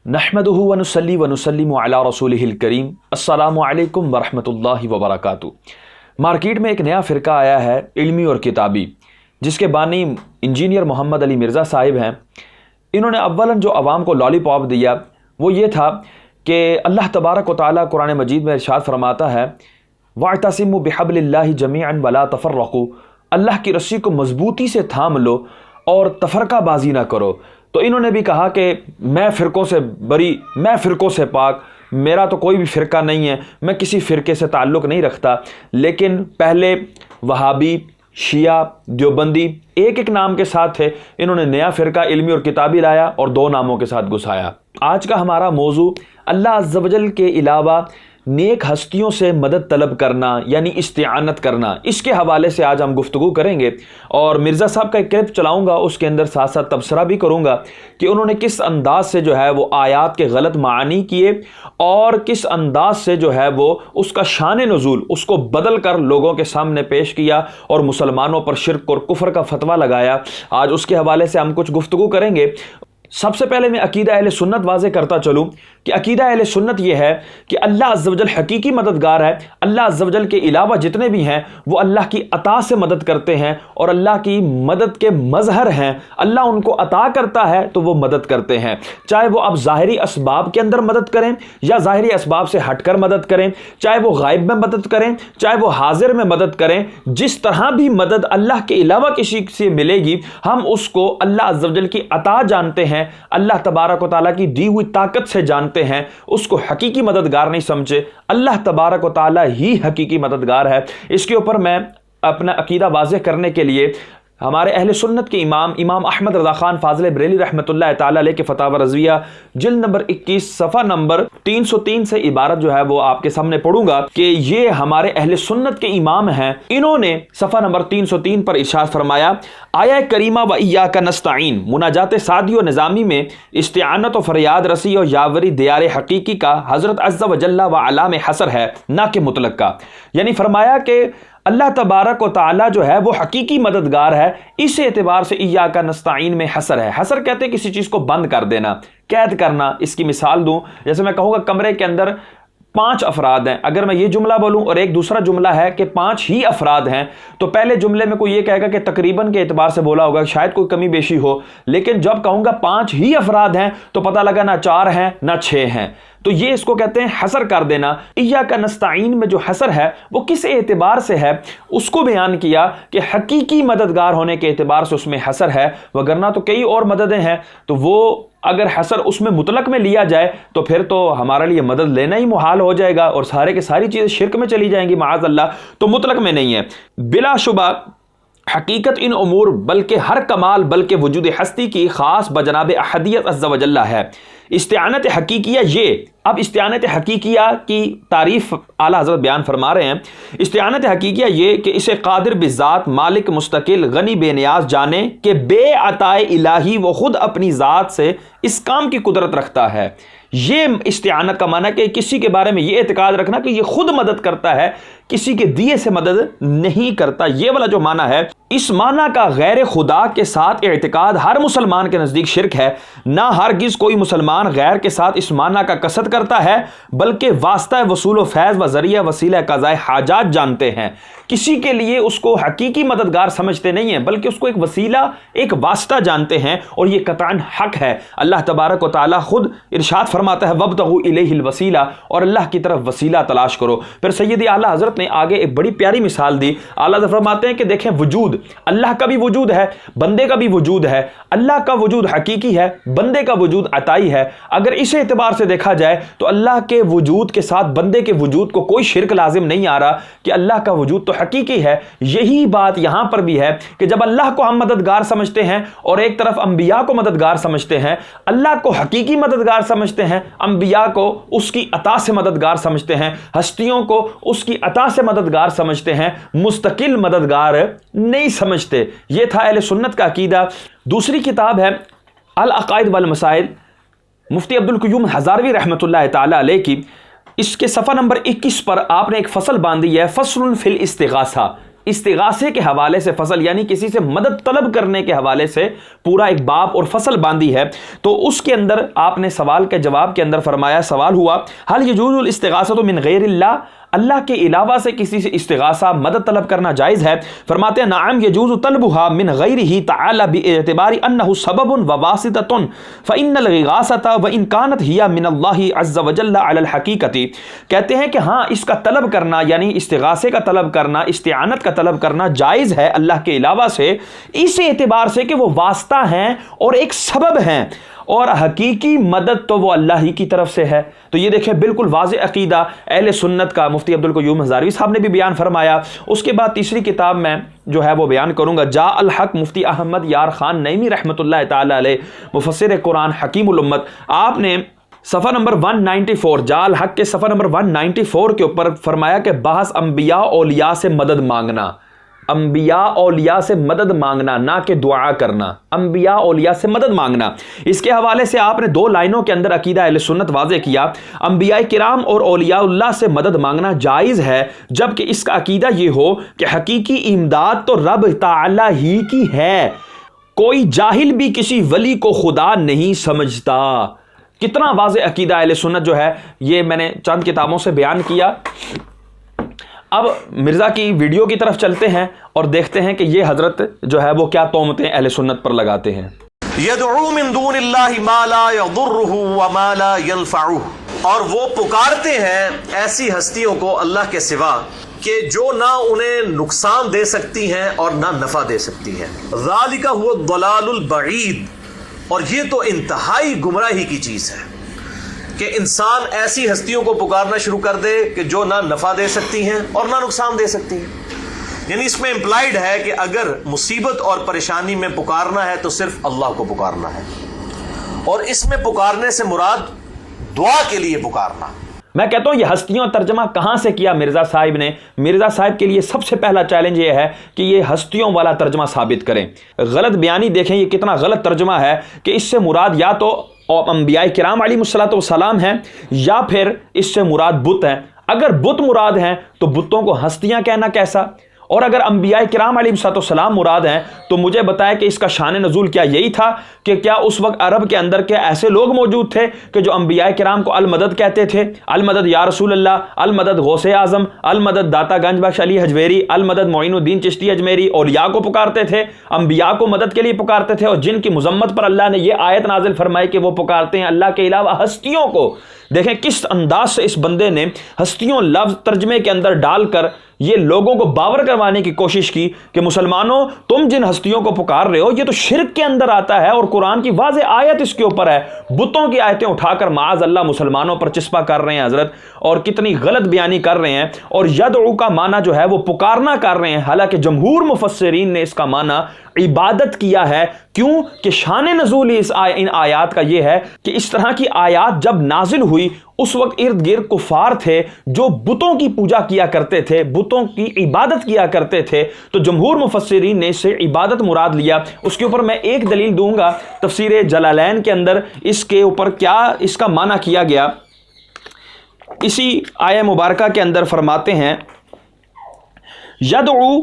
نحمدہ ونصلی ونسلم علی رسولہ الکریم السلام علیکم ورحمۃ اللہ وبرکاتہ۔ مارکیٹ میں ایک نیا فرقہ آیا ہے علمی اور کتابی، جس کے بانی انجینئر محمد علی مرزا صاحب ہیں۔ انہوں نے اولاً جو عوام کو لالی پاپ دیا وہ یہ تھا کہ اللہ تبارک و تعالیٰ قرآن مجید میں ارشاد فرماتا ہے وَاعْتَصِمُوا بِحَبْلِ اللَّهِ جَمِيعًا وَلَا تَفَرَّقُوا، اللہ کی رسی کو مضبوطی سے تھام لو اور تفرقہ بازی نہ کرو۔ تو انہوں نے بھی کہا کہ میں فرقوں سے بری، میں فرقوں سے پاک، میرا تو کوئی بھی فرقہ نہیں ہے، میں کسی فرقے سے تعلق نہیں رکھتا۔ لیکن پہلے وہابی، شیعہ، دیوبندی ایک ایک نام کے ساتھ تھے، انہوں نے نیا فرقہ علمی اور کتابی لایا اور دو ناموں کے ساتھ گھسایا۔ آج کا ہمارا موضوع اللہ عز و جل کے علاوہ نیک ہستیوں سے مدد طلب کرنا یعنی استعانت کرنا، اس کے حوالے سے آج ہم گفتگو کریں گے۔ اور مرزا صاحب کا ایک کلپ چلاؤں گا، اس کے اندر ساتھ ساتھ تبصرہ بھی کروں گا کہ انہوں نے کس انداز سے جو ہے وہ آیات کے غلط معانی کیے اور کس انداز سے جو ہے وہ اس کا شان نزول اس کو بدل کر لوگوں کے سامنے پیش کیا اور مسلمانوں پر شرک اور کفر کا فتویٰ لگایا۔ آج اس کے حوالے سے ہم کچھ گفتگو کریں گے۔ سب سے پہلے میں عقیدہ اہل سنت واضح کرتا چلوں کہ عقیدہ اہل سنت یہ ہے کہ اللہ عز و جل حقیقی مددگار ہے۔ اللہ عز و جل کے علاوہ جتنے بھی ہیں وہ اللہ کی عطا سے مدد کرتے ہیں اور اللہ کی مدد کے مظہر ہیں۔ اللہ ان کو عطا کرتا ہے تو وہ مدد کرتے ہیں، چاہے وہ اب ظاہری اسباب کے اندر مدد کریں یا ظاہری اسباب سے ہٹ کر مدد کریں، چاہے وہ غائب میں مدد کریں، چاہے وہ حاضر میں مدد کریں۔ جس طرح بھی مدد اللہ کے علاوہ کسی سے ملے گی ہم اس کو اللہ عز و جل کی عطا جانتے ہیں، اللہ تبارک و تعالیٰ کی دی ہوئی طاقت سے جانتے ہیں، اس کو حقیقی مددگار نہیں سمجھے۔ اللہ تبارک و تعالیٰ ہی حقیقی مددگار ہے۔ اس کے اوپر میں اپنا عقیدہ واضح کرنے کے لیے ہمارے اہل سنت کے امام احمد رضا خان فاضل بریلی رحمۃ اللہ تعالیٰ علیہ کے فتاوی رضویہ جلد نمبر 21 صفحہ نمبر 303 سے عبارت جو ہے وہ آپ کے سامنے پڑھوں گا کہ یہ ہمارے اہل سنت کے امام ہیں۔ انہوں نے صفحہ نمبر 303 پر ارشاد فرمایا آیہ کریمہ و ایاک نستعین مناجات سعدی و نظامی میں استعانت و فریاد رسی اور یاوری دیار حقیقی کا حضرت عز و جل و علا میں حصر ہے، نہ کہ مطلق کا۔ یعنی فرمایا کہ اللہ تبارک و تعالیٰ جو ہے وہ حقیقی مددگار ہے، اس اعتبار سے ایاک نستعین میں حصر ہے۔ حصر کہتے ہیں کسی چیز کو بند کر دینا، قید کرنا۔ اس کی مثال دوں، جیسے میں کہوں گا کمرے کے اندر 5 افراد ہیں، اگر میں یہ جملہ بولوں اور ایک دوسرا جملہ ہے کہ 5 ہی افراد ہیں، تو پہلے جملے میں کوئی یہ کہے گا کہ تقریباً کے اعتبار سے بولا ہوگا، شاید کوئی کمی بیشی ہو، لیکن جب کہوں گا 5 ہی افراد ہیں تو پتہ لگا نہ 4 ہیں نہ 6 ہیں۔ تو یہ اس کو کہتے ہیں حصر کر دینا۔ ایاک نستعین میں جو حصر ہے وہ کس اعتبار سے ہے اس کو بیان کیا کہ حقیقی مددگار ہونے کے اعتبار سے اس میں حصر ہے، وگرنہ تو کئی اور مددیں ہیں، تو وہ اگر حصر اس میں مطلق میں لیا جائے تو پھر تو ہمارے لیے مدد لینا ہی محال ہو جائے گا اور سارے کے ساری چیزیں شرک میں چلی جائیں گی معاذ اللہ، تو مطلق میں نہیں ہے۔ بلا شبہ حقیقت ان امور بلکہ ہر کمال بلکہ وجود ہستی کی خاص بجناب احدیت عز و جل ہے۔ استعانت حقیقیہ یہ، اب استعانت حقیقیہ کی تعریف اعلیٰ حضرت بیان فرما رہے ہیں۔ استعانت حقیقیہ یہ کہ اسے قادر بذات، مالک مستقل، غنی بے نیاز جانے کہ بے عطائے الہی وہ خود اپنی ذات سے اس کام کی قدرت رکھتا ہے۔ یہ استعانت کا معنی کہ کسی کے بارے میں یہ اعتقاد رکھنا کہ یہ خود مدد کرتا ہے، کسی کے دیے سے مدد نہیں کرتا، یہ والا جو معنی ہے، اس معنی کا غیر خدا کے ساتھ اعتقاد ہر مسلمان کے نزدیک شرک ہے۔ نہ ہرگز کوئی مسلمان غیر کے ساتھ اس معنی کا قصد کرتا ہے، بلکہ واسطہ وصول و فیض و ذریعہ وسیلہ قضائے حاجات جانتے ہیں۔ کسی کے لیے اس کو حقیقی مددگار سمجھتے نہیں ہیں، بلکہ اس کو ایک وسیلہ، ایک واسطہ جانتے ہیں، اور یہ قطعاً حق ہے۔ اللہ تبارک و تعالیٰ خود ارشاد فرماتا ہے وَابْتَغُوا إِلَيْهِ الْوَسِيلَةَ، اور اللہ کی طرف وسیلہ تلاش کرو۔ پھر سیدی اعلیٰ حضرت نے آگے ایک بڑی پیاری مثال دی۔ اعلیٰ حضرت فرماتے ہیں کہ دیکھیں وجود، اللہ کا بھی وجود ہے، بندے کا بھی وجود ہے۔ اللہ کا وجود حقیقی ہے، بندے کا وجود عطائی ہے۔ اگر اس اعتبار سے دیکھا جائے تو اللہ کے وجود کے ساتھ بندے کے وجود کو کوئی شرک لازم نہیں آ رہا کہ اللہ کا وجود تو حقیقی ہے۔ یہی بات یہاں پر بھی ہے کہ جب اللہ کو ہم مددگار سمجھتے ہیں اور ایک طرف انبیاء کو مددگار سمجھتے ہیں، اللہ کو حقیقی مددگار سمجھتے ہیں، انبیاء کو اس کی عطا سے مددگار سمجھتے ہیں، ہستیوں کو اس کی عطا سے مددگار سمجھتے ہیں، مستقل مددگار نہیں سمجھتے۔ یہ تھا اہل سنت کا عقیدہ۔ دوسری کتاب ہے العقائد والمسائل، مفتی عبدالقیوم ہزاروی رحمۃ اللہ تعالیٰ علیہ کی۔ اس کے صفحہ نمبر 21 پر آپ نے ایک فصل باندھی ہے، فصل فی الاستغاثہ، استغاثے کے حوالے سے فصل یعنی کسی سے مدد طلب کرنے کے حوالے سے پورا ایک باب اور فصل باندھی ہے، تو اس کے اندر آپ نے سوال کے جواب کے اندر فرمایا، سوال ہوا هل يجوز الاستغاثة من غیر اللہ، اللہ کے علاوہ سے کسی سے استغاثہ مدد طلب کرنا جائز ہے؟ فرماتے ہیں نعم يجوز طلبها من غیرہ تعالی باعتبار انہ سبب وواسطۃ فإن الغاثة وإن كانت هي من اللہ عز وجل علی الحقیقۃ، کہتے ہیں کہ ہاں اس کا طلب کرنا یعنی استغاثے کا طلب کرنا، استعانت کا طلب کرنا جائز ہے اللہ کے علاوہ سے، اس اعتبار سے کہ وہ واسطہ ہیں اور ایک سبب ہیں، اور حقیقی مدد تو وہ اللہ ہی کی طرف سے ہے۔ تو یہ دیکھیں بالکل واضح عقیدہ اہل سنت کا مفتی عبدالقیوم ہزاروی صاحب نے بھی بیان فرمایا۔ اس کے بعد تیسری کتاب میں جو ہے وہ بیان کروں گا، جاء الحق مفتی احمد یار خان نعیمی رحمۃ اللہ تعالی علیہ، مفسر قرآن حکیم الامت، آپ نے صفحہ نمبر 194 جاء الحق کے صفحہ نمبر 194 کے اوپر فرمایا کہ بحث انبیاء اولیاء سے مدد مانگنا، انبیاء اولیاء سے مدد مانگنا، نہ کہ دعا کرنا، انبیاء اولیاء سے مدد مانگنا۔ اس کے حوالے سے آپ نے 2 لائنوں کے اندر عقیدہ اہل سنت واضح کیا، انبیاء کرام اور اولیاء اللہ سے مدد مانگنا جائز ہے، جبکہ اس کا عقیدہ یہ ہو کہ حقیقی امداد تو رب تعالی ہی کی ہے، کوئی جاہل بھی کسی ولی کو خدا نہیں سمجھتا۔ کتنا واضح عقیدہ اہل سنت جو ہے، یہ میں نے چند کتابوں سے بیان کیا۔ اب مرزا کی ویڈیو کی طرف چلتے ہیں اور دیکھتے ہیں کہ یہ حضرت جو ہے وہ کیا تہمتیں اہل سنت پر لگاتے ہیں۔ یدعو من دون اللہ ما لا یضرہ وما لا ینفعہ، اور وہ پکارتے ہیں ایسی ہستیوں کو اللہ کے سوا کہ جو نہ انہیں نقصان دے سکتی ہیں اور نہ نفع دے سکتی ہیں۔ ذالک هو الضلال البعید، اور یہ تو انتہائی گمراہی کی چیز ہے کہ انسان ایسی ہستیوں کو پکارنا شروع کر دے کہ جو نہ نفع دے سکتی ہیں اور نہ نقصان دے سکتی ہیں۔ یعنی اس میں امپلائیڈ ہے کہ اگر مصیبت اور پریشانی میں پکارنا ہے تو صرف اللہ کو پکارنا ہے، اور اس میں پکارنے سے مراد دعا کے لیے پکارنا۔ میں کہتا ہوں یہ ہستیوں ترجمہ کہاں سے کیا مرزا صاحب نے؟ مرزا صاحب کے لیے سب سے پہلا چیلنج یہ ہے کہ یہ ہستیوں والا ترجمہ ثابت کریں۔ غلط بیانی دیکھیں یہ کتنا غلط ترجمہ ہے کہ اس سے مراد یا تو انبیاء کرام علیہ الصلوۃ والسلام ہیں یا پھر اس سے مراد بت ہیں۔ اگر بت مراد ہیں تو بتوں کو ہستیاں کہنا کیسا؟ اور اگر انبیاء کرام علیہ السلام مراد ہیں تو مجھے بتائے کہ اس کا شان نزول کیا یہی تھا کہ کیا اس وقت عرب کے اندر کے ایسے لوگ موجود تھے کہ جو انبیاء کرام کو المدد کہتے تھے؟ المدد یا رسول اللہ، المدد غوث اعظم، المدد داتا گنج بخش علی حجویری، المدد معین الدین چشتی اجمیری، اولیاء کو پکارتے تھے، انبیاء کو مدد کے لیے پکارتے تھے، اور جن کی مذمت پر اللہ نے یہ آیت نازل فرمائی کہ وہ پکارتے ہیں اللہ کے علاوہ ہستیوں کو۔ دیکھیں کس انداز سے اس بندے نے ہستیوں لفظ ترجمے کے اندر ڈال کر یہ لوگوں کو باور کروانے کی کوشش کی کہ مسلمانوں تم جن ہستیوں کو پکار رہے ہو یہ تو شرک کے اندر آتا ہے، اور قرآن کی واضح آیت اس کے اوپر ہے۔ بتوں کی آیتیں اٹھا کر معاذ اللہ مسلمانوں پر چسپا کر رہے ہیں حضرت، اور کتنی غلط بیانی کر رہے ہیں۔ اور یدعو کا معنی جو ہے وہ پکارنا کر رہے ہیں، حالانکہ جمہور مفسرین نے اس کا معنی عبادت کیا ہے۔ کیوں کہ شان نزول ان آیات کا یہ ہے کہ اس طرح کی آیات جب نازل ہوئی اس وقت ارد گرد کفار تھے جو بتوں کی پوجا کیا کرتے تھے، بتوں کی عبادت کیا کرتے تھے، تو جمہور مفسرین نے اس سے عبادت مراد لیا۔ اس کے اوپر میں ایک دلیل دوں گا، تفسیر جلالین کے اندر اس کے اوپر کیا اس کا معنی کیا گیا۔ اسی آیہ مبارکہ کے اندر فرماتے ہیں یدعو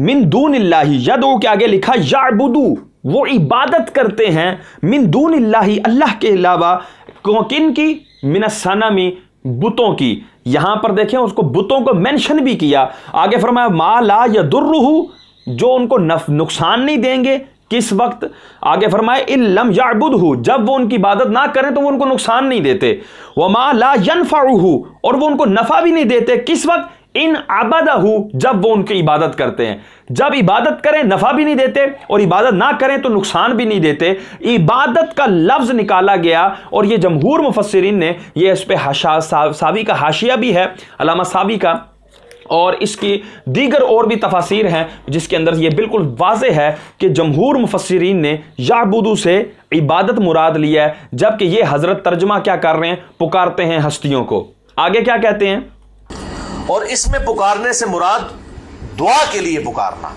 من دون اللہ، یدعو کے آگے لکھا یعبدو، وہ عبادت کرتے ہیں، من دون اللہ اللہ کے علاوہ، کن کی؟ من الصنم، بتوں کی۔ یہاں پر دیکھیں اس کو بتوں کو مینشن بھی کیا، آگے فرمایا ما لا یضرہ، جو ان کو نقصان نہیں دیں گے۔ کس وقت؟ آگے فرمائے ان لم یعبدہ، جب وہ ان کی عبادت نہ کریں تو وہ ان کو نقصان نہیں دیتے۔ وما لا ینفعہ، اور وہ ان کو نفع بھی نہیں دیتے۔ کس وقت؟ ان عبدہ، جب وہ ان کی عبادت کرتے ہیں۔ جب عبادت کریں نفع بھی نہیں دیتے، اور عبادت نہ کریں تو نقصان بھی نہیں دیتے۔ عبادت کا لفظ نکالا گیا، اور یہ جمہور مفسرین نے یہ اس پہ ساوی کا حاشیہ بھی ہے، علامہ ساوی کا، اور اس کی دیگر اور بھی تفاسیر ہیں جس کے اندر یہ بالکل واضح ہے کہ جمہور مفسرین نے یعبدو سے عبادت مراد لیا ہے، جبکہ یہ حضرت ترجمہ کیا کر رہے ہیں؟ پکارتے ہیں ہستیوں کو۔ آگے کیا کہتے ہیں؟ اور اس میں پکارنے سے مراد دعا کے لیے پکارنا،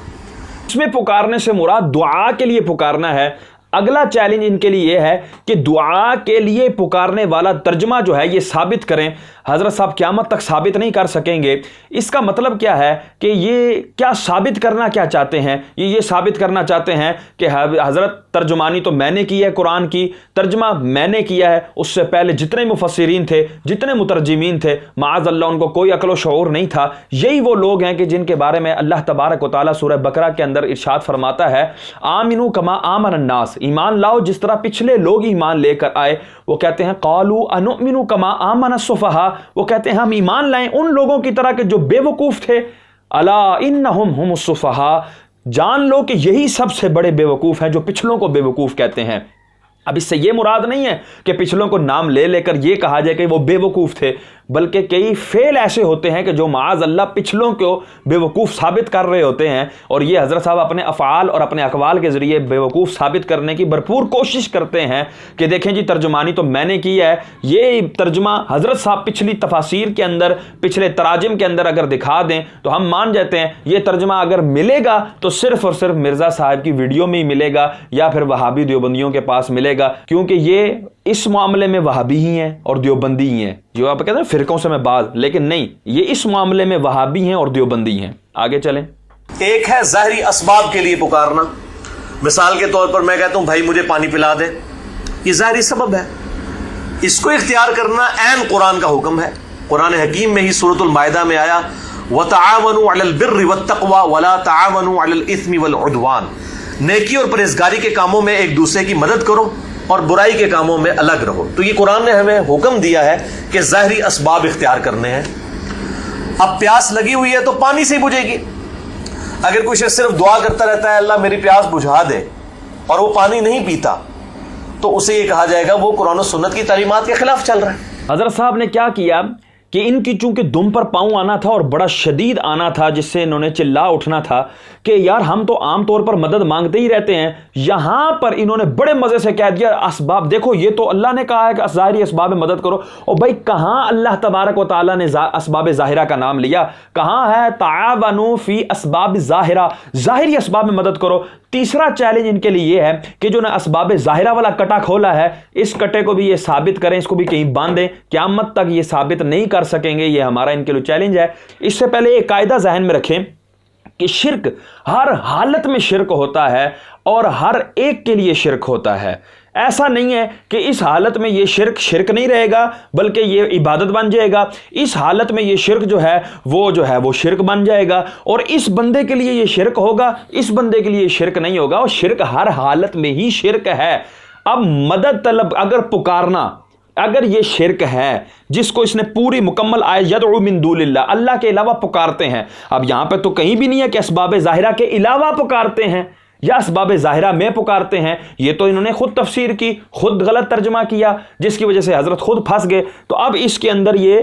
اس میں پکارنے سے مراد دعا کے لیے پکارنا ہے۔ اگلا چیلنج ان کے لیے یہ ہے کہ دعا کے لیے پکارنے والا ترجمہ جو ہے یہ ثابت کریں۔ حضرت صاحب قیامت تک ثابت نہیں کر سکیں گے، اس کا مطلب کیا ہے کہ یہ کیا ثابت کرنا کیا چاہتے ہیں؟ یہ ثابت کرنا چاہتے ہیں کہ حضرت ترجمانی تو میں نے کی ہے، قرآن کی ترجمہ میں نے کیا ہے، اس سے پہلے جتنے مفسرین تھے، جتنے مترجمین تھے، معاذ اللہ ان کو کوئی عقل و شعور نہیں تھا۔ یہی وہ لوگ ہیں کہ جن کے بارے میں اللہ تبارک و تعالیٰ سورہ بقرہ کے اندر ارشاد فرماتا ہے، آمنو کما آمن الناس، ایمان لاؤ جس طرح پچھلے لوگ ایمان لے کر آئے۔ وہ کہتے ہیں قالوا انؤمن کما آمن السفہاء، وہ کہتے ہیں ہم ایمان لائیں ان لوگوں کی طرح کہ جو بے وقوف تھے۔ الا انہم هم السفہاء، جان لو کہ یہی سب سے بڑے بے وقوف ہیں جو پچھلوں کو بے وقوف کہتے ہیں۔ اب اس سے یہ مراد نہیں ہے کہ پچھلوں کو نام لے لے کر یہ کہا جائے کہ وہ بے وقوف تھے، بلکہ کئی فعل ایسے ہوتے ہیں کہ جو معاذ اللہ پچھلوں کو بے وقوف ثابت کر رہے ہوتے ہیں، اور یہ حضرت صاحب اپنے افعال اور اپنے اقوال کے ذریعے بے وقوف ثابت کرنے کی بھرپور کوشش کرتے ہیں کہ دیکھیں جی ترجمانی تو میں نے کی ہے۔ یہ ترجمہ حضرت صاحب پچھلی تفاسیر کے اندر، پچھلے تراجم کے اندر اگر دکھا دیں تو ہم مان جاتے ہیں۔ یہ ترجمہ اگر ملے گا تو صرف اور صرف مرزا صاحب کی ویڈیو میں ہی ملے گا یا پھر وہابی دیوبندیوں کے پاس ملے گا، کیونکہ یہ اس معاملے میں وہابی ہی ہیں اور دیوبندی ہی ہیں، جو آپ کہتے ہیں فرقوں سے میں باز، لیکن نہیں، یہ اس معاملے میں وہابی ہیں اور دیوبندی ہیں۔ آگے چلیں۔ ایک ہے ظاہری اسباب کے لیے پکارنا، مثال کے طور پر میں کہتا ہوں بھائی مجھے پانی پلا دے، یہ ظاہری سبب ہے، اس کو اختیار کرنا عین قرآن کا حکم ہے۔ قرآن حکیم میں ہی سورۃ المائدہ میں آیا وَتَعَاوَنُوا عَلَى الْبِرِّ وَالتَّقْوَى وَلَا تَعَاوَنُوا عَلَى الْإِثْمِ وَالْعُدْوَانِ، نیکی اور پرہیزگاری کے کاموں میں ایک دوسرے کی مدد کرو اور برائی کے کاموں میں الگ رہو۔ تو یہ قرآن نے ہمیں حکم دیا ہے کہ ظاہری اسباب اختیار کرنے ہیں۔ اب پیاس لگی ہوئی ہے تو پانی سے ہی بجھے گی۔ اگر کوئی شخص صرف دعا کرتا رہتا ہے اللہ میری پیاس بجھا دے اور وہ پانی نہیں پیتا تو اسے یہ کہا جائے گا وہ قرآن و سنت کی تعلیمات کے خلاف چل رہا ہے۔ حضرت صاحب نے کیا کیا کہ ان کی چونکہ دم پر پاؤں آنا تھا اور بڑا شدید آنا تھا، جس سے انہوں نے چلا اٹھنا تھا کہ یار ہم تو عام طور پر مدد مانگتے ہی رہتے ہیں، یہاں پر انہوں نے بڑے مزے سے کہہ دیا اسباب دیکھو، یہ تو اللہ نے کہا ہے کہ ظاہری اسباب میں مدد کرو، اور بھائی کہاں اللہ تبارک و تعالیٰ نے اسباب ظاہرہ کا نام لیا؟ کہاں ہے تعاونوا فی اسباب ظاہرہ، ظاہری اسباب میں مدد کرو۔ تیسرا چیلنج ان کے لیے یہ ہے کہ جو نے اسباب ظاہرہ والا کٹا کھولا ہے، اس کٹے کو بھی یہ ثابت کریں، اس کو بھی کہیں باندھیں، قیامت تک یہ ثابت نہیں کر سکیں گے۔ یہ ہمارا ان کے لیے چیلنج ہے۔ اس سے پہلے ایک قاعدہ ذہن میں رکھیں کہ شرک ہر حالت میں شرک ہوتا ہے اور ہر ایک کے لیے شرک ہوتا ہے۔ ایسا نہیں ہے کہ اس حالت میں یہ شرک نہیں رہے گا بلکہ یہ عبادت بن جائے گا، اس حالت میں یہ شرک جو ہے وہ شرک بن جائے گا، اور اس بندے کے لیے یہ شرک ہوگا، اس بندے کے لیے یہ شرک نہیں ہوگا، اور شرک ہر حالت میں ہی شرک ہے۔ اب مدد طلب اگر پکارنا اگر یہ شرک ہے جس کو اس نے پوری مکمل آیت یدعو من دون اللہ، اللہ کے علاوہ پکارتے ہیں، اب یہاں پہ تو کہیں بھی نہیں ہے کہ اسباب ظاہرہ کے علاوہ پکارتے ہیں یا اسباب ظاہرہ میں پکارتے ہیں، یہ تو انہوں نے خود تفسیر کی، خود غلط ترجمہ کیا، جس کی وجہ سے حضرت خود پھنس گئے۔ تو اب اس کے اندر یہ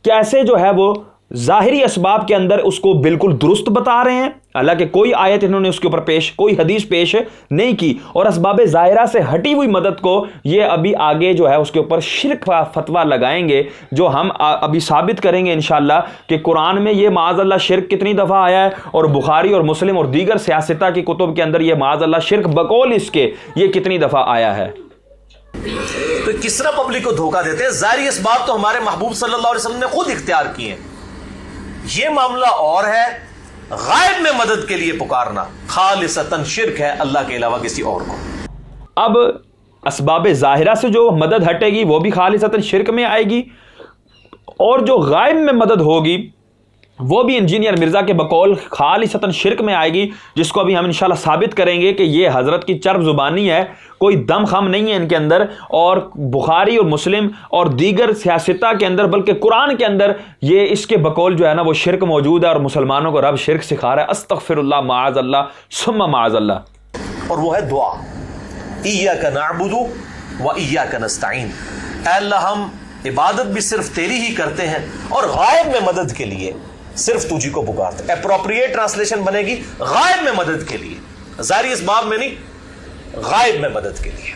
کیسے جو ہے وہ ظاہری اسباب کے اندر اس کو بالکل درست بتا رہے ہیں، حالانکہ کوئی آیت انہوں نے اس کے اوپر کوئی حدیث پیش نہیں کی، اور اسباب ظاہرہ سے ہٹی ہوئی مدد کو یہ ابھی آگے جو ہے اس کے اوپر شرک کا فتویٰ لگائیں گے، جو ہم ابھی ثابت کریں گے انشاءاللہ کہ قرآن میں یہ معاذ اللہ شرک کتنی دفعہ آیا ہے، اور بخاری اور مسلم اور دیگر سیاستہ کی کتب کے اندر یہ معاذ اللہ شرک بقول اس کے یہ کتنی دفعہ آیا ہے۔ تو کس طرح پبلک کو دھوکہ دیتے ہیں؟ ظاہری اسباب تو ہمارے محبوب صلی اللہ علیہ وسلم نے خود اختیار کیے ہیں، یہ معاملہ اور ہے۔ غائب میں مدد کے لیے پکارنا خالصتاً شرک ہے اللہ کے علاوہ کسی اور کو۔ اب اسباب ظاہرہ سے جو مدد ہٹے گی وہ بھی خالصتاً شرک میں آئے گی، اور جو غائب میں مدد ہوگی وہ بھی انجینئر مرزا کے بقول خالصتاً شرک میں آئے گی، جس کو ابھی ہم انشاءاللہ ثابت کریں گے کہ یہ حضرت کی چرب زبانی ہے، کوئی دم خم نہیں ہے ان کے اندر، اور بخاری اور مسلم اور دیگر سیاستہ کے اندر بلکہ قرآن کے اندر یہ اس کے بقول جو ہے نا وہ شرک موجود ہے، اور مسلمانوں کو رب شرک سکھا رہا ہے۔ استغفر اللہ معاذ اللہ ثم معاذ اللہ۔ اور وہ ہے دعا، ایاک نعبد و ایاک نستعین، اے اللہ ہم عبادت بھی صرف تیری ہی کرتے ہیں اور غائب میں مدد کے لیے صرف تجھی کو پکارتے ہیں۔ اپروپریٹ ٹرانسلیشن بنے گی غائب میں مدد کے لیے، ظاہری اسباب میں نہیں، غائب میں مدد کے لیے۔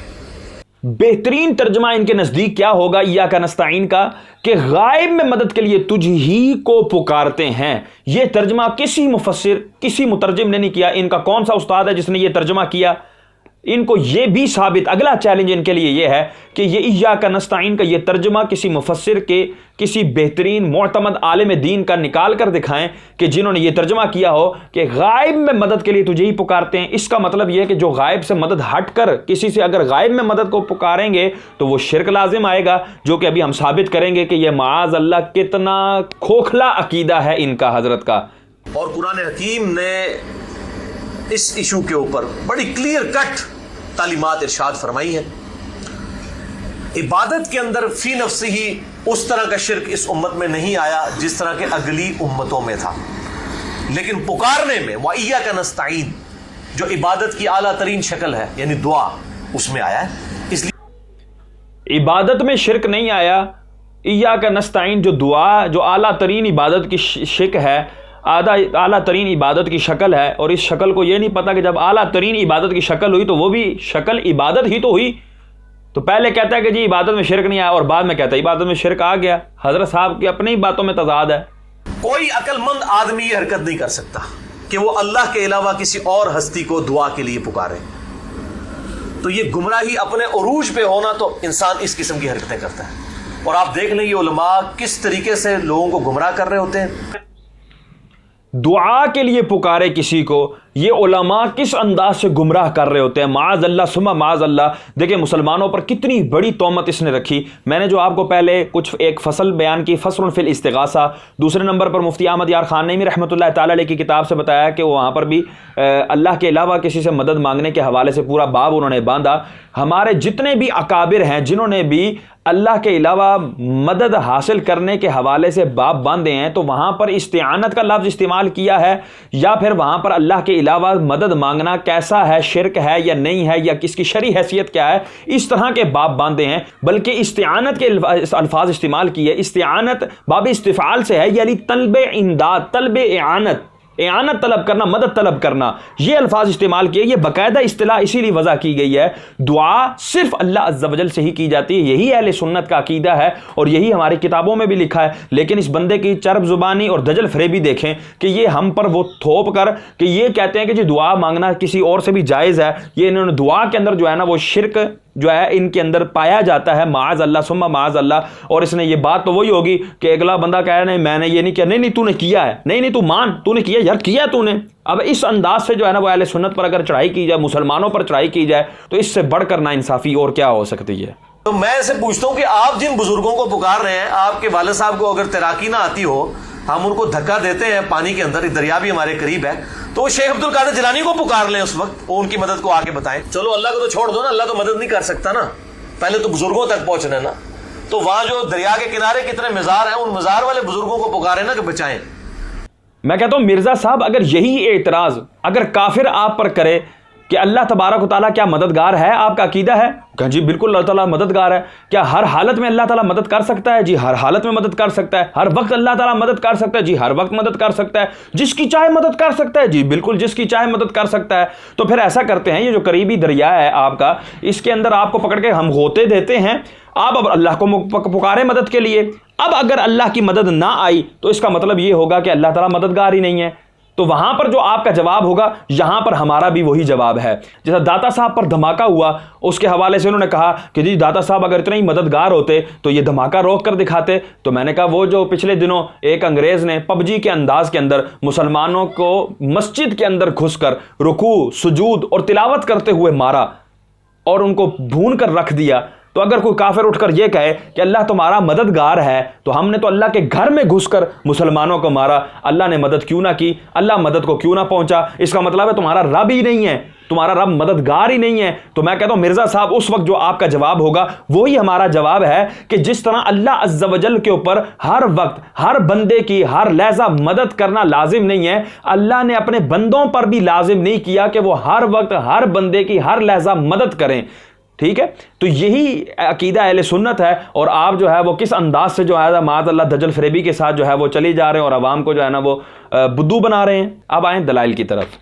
بہترین ترجمہ ان کے نزدیک کیا ہوگا ایاک نستعین کا کہ غائب میں مدد کے لیے تجھ ہی کو پکارتے ہیں۔ یہ ترجمہ کسی مفسر کسی مترجم نے نہیں کیا۔ ان کا کون سا استاد ہے جس نے یہ ترجمہ کیا؟ ان کو یہ بھی ثابت، اگلا چیلنج ان کے لیے یہ ہے کہ یہ ایاک نستعین کا یہ ترجمہ کسی مفسر کے، کسی بہترین معتمد عالم دین کا نکال کر دکھائیں کہ جنہوں نے یہ ترجمہ کیا ہو کہ غائب میں مدد کے لیے تجھے ہی پکارتے ہیں۔ اس کا مطلب یہ ہے کہ جو غائب سے مدد ہٹ کر کسی سے اگر غائب میں مدد کو پکاریں گے تو وہ شرک لازم آئے گا، جو کہ ابھی ہم ثابت کریں گے کہ یہ معاذ اللہ کتنا کھوکھلا عقیدہ ہے ان کا حضرت کا۔ اور قرآن حکیم نے اس ایشو کے اوپر بڑی کلیئر کٹ تعلیمات ارشاد فرمائی ہیں۔ عبادت کے اندر فی نفسہ ہی اس طرح کا شرک اس امت میں نہیں آیا جس طرح کے اگلی امتوں میں تھا، لیکن پکارنے میں وَإِيَّاكَ نَسْتَعِينُ جو عبادت کی اعلیٰ ترین شکل ہے یعنی دعا، اس میں آیا ہے۔ اس لیے عبادت میں شرک نہیں آیا، ایاک نستعین جو دعا، جو اعلیٰ ترین عبادت کی شکل ہے، اعلیٰ ترین عبادت کی شکل ہے، اور اس شکل کو یہ نہیں پتا کہ جب اعلیٰ ترین عبادت کی شکل ہوئی تو وہ بھی شکل عبادت ہی تو ہوئی۔ تو پہلے کہتا ہے کہ جی عبادت میں شرک نہیں آیا، اور بعد میں کہتا ہے عبادت میں شرک آ گیا۔ حضرت صاحب کی اپنی باتوں میں تضاد ہے۔ کوئی عقل مند آدمی یہ حرکت نہیں کر سکتا کہ وہ اللہ کے علاوہ کسی اور ہستی کو دعا کے لیے پکارے۔ تو یہ گمراہی اپنے عروج پہ ہونا تو انسان اس قسم کی حرکتیں کرتا ہے، اور آپ دیکھ لیں یہ علماء کس طریقے سے لوگوں کو گمراہ کر رہے ہوتے ہیں۔ دعا کے لیے پکارے کسی کو، یہ علماء کس انداز سے گمراہ کر رہے ہوتے ہیں، معاذ اللہ ثم معاذ اللہ۔ دیکھیں مسلمانوں پر کتنی بڑی تہمت اس نے رکھی۔ میں نے جو آپ کو پہلے کچھ ایک فصل بیان کی، فصل فی الاستغاثہ، دوسرے نمبر پر مفتی احمد یار خان نعیمی رحمۃ اللہ تعالی علیہ کی کتاب سے بتایا کہ وہاں پر بھی اللہ کے علاوہ کسی سے مدد مانگنے کے حوالے سے پورا باب انہوں نے باندھا۔ ہمارے جتنے بھی اکابر ہیں جنہوں نے بھی اللہ کے علاوہ مدد حاصل کرنے کے حوالے سے باب باندھے ہیں، تو وہاں پر استعانت کا لفظ استعمال کیا ہے، یا پھر وہاں پر اللہ کے علاوہ مدد مانگنا کیسا ہے، شرک ہے یا نہیں ہے، یا کس کی شرعی حیثیت کیا ہے، اس طرح کے باب باندھے ہیں۔ بلکہ استعانت کے الفاظ استعمال کیے، استعانت باب استفعال سے ہے، یعنی طلب امداد، طلب اعانت، اعانت طلب کرنا، مدد طلب کرنا، یہ الفاظ استعمال کیے۔ یہ باقاعدہ اصطلاح اسی لیے وضع کی گئی ہے۔ دعا صرف اللہ عز و جل سے ہی کی جاتی ہے، یہی اہل سنت کا عقیدہ ہے، اور یہی ہماری کتابوں میں بھی لکھا ہے۔ لیکن اس بندے کی چرب زبانی اور دجل فریبی دیکھیں کہ یہ ہم پر وہ تھوپ کر کہ یہ کہتے ہیں کہ جی دعا مانگنا کسی اور سے بھی جائز ہے، یہ انہوں نے دعا کے اندر جو ہے نا وہ شرک جو ہے ان کے اندر پایا جاتا ہے، معاذ اللہ ثم معاذ اللہ۔ اور اس نے یہ بات تو وہی ہوگی کہ اگلا بندہ کہہ رہا ہے میں نے یہ نہیں کیا، نہیں تو نے کیا ہے، نہیں تو مان تو نے کیا، یار کیا تو نے۔ اب اس انداز سے جو ہے نا وہ اہل سنت پر اگر چڑھائی کی جائے، مسلمانوں پر چڑھائی کی جائے، تو اس سے بڑھ کر نا انصافی اور کیا ہو سکتی ہے۔ تو میں اسے پوچھتا ہوں کہ آپ جن بزرگوں کو پکار رہے ہیں، آپ کے والد صاحب کو اگر تیراکی نہ آتی ہو، ہم ان کو دھکا دیتے ہیں پانی کے اندر، دریا بھی ہمارے قریب ہے، تو وہ شیخ عبد القادر جیلانی کو پکار لیں اس وقت، وہ ان کی مدد کو آگے بتائیں۔ چلو اللہ کو تو چھوڑ دو نا، اللہ تو مدد نہیں کر سکتا نا، پہلے تو بزرگوں تک پہنچنا ہے نا۔ تو وہاں جو دریا کے کنارے کتنے مزار ہیں، ان مزار والے بزرگوں کو پکارے نا کہ بچائیں۔ میں کہتا ہوں مرزا صاحب اگر یہی اعتراض اگر کافر آپ پر کرے کہ اللہ تبارک و تعالیٰ کیا مددگار ہے، آپ کا عقیدہ ہے کہ جی بالکل اللہ تعالیٰ مددگار ہے، کیا ہر حالت میں اللہ تعالیٰ مدد کر سکتا ہے؟ جی ہر حالت میں مدد کر سکتا ہے۔ ہر وقت اللہ تعالیٰ مدد کر سکتا ہے؟ جی ہر وقت مدد کر سکتا ہے۔ جس کی چاہے مدد کر سکتا ہے؟ جی بالکل جس کی چاہے مدد کر سکتا ہے۔ تو پھر ایسا کرتے ہیں، یہ جو قریبی دریا ہے آپ کا، اس کے اندر آپ کو پکڑ کے ہم غوطے دیتے ہیں، آپ اب اللہ کو پکارے مدد کے لیے۔ اب اگر اللہ کی مدد نہ آئی تو اس کا مطلب یہ ہوگا کہ اللہ تعالیٰ مددگار ہی نہیں ہے۔ تو وہاں پر جو آپ کا جواب ہوگا، یہاں پر ہمارا بھی وہی جواب ہے۔ جیسا داتا صاحب پر دھماکہ ہوا، اس کے حوالے سے انہوں نے کہا کہ جی داتا صاحب اگر اتنے ہی مددگار ہوتے تو یہ دھماکہ روک کر دکھاتے۔ تو میں نے کہا وہ جو پچھلے دنوں ایک انگریز نے پبجی کے انداز کے اندر مسلمانوں کو مسجد کے اندر گھس کر رکوع، سجود اور تلاوت کرتے ہوئے مارا اور ان کو بھون کر رکھ دیا، تو اگر کوئی کافر اٹھ کر یہ کہے کہ اللہ تمہارا مددگار ہے، تو ہم نے تو اللہ کے گھر میں گھس کر مسلمانوں کو مارا، اللہ نے مدد کیوں نہ کی، اللہ مدد کو کیوں نہ پہنچا؟ اس کا مطلب ہے تمہارا رب ہی نہیں ہے، تمہارا رب مددگار ہی نہیں ہے۔ تو میں کہتا ہوں مرزا صاحب اس وقت جو آپ کا جواب ہوگا وہی ہمارا جواب ہے کہ جس طرح اللہ عز و جل کے اوپر ہر وقت ہر بندے کی ہر لحظہ مدد کرنا لازم نہیں ہے، اللہ نے اپنے بندوں پر بھی لازم نہیں کیا کہ وہ ہر وقت ہر بندے کی ہر لحظہ مدد کریں۔ ٹھیک ہے، تو یہی عقیدہ اہل سنت ہے، اور آپ جو ہے وہ کس انداز سے جو ہے معاذ اللہ دجل فریبی کے ساتھ جو ہے وہ چلی جا رہے ہیں اور عوام کو جو ہے نا وہ بدو بنا رہے ہیں۔ اب آئیں دلائل کی طرف۔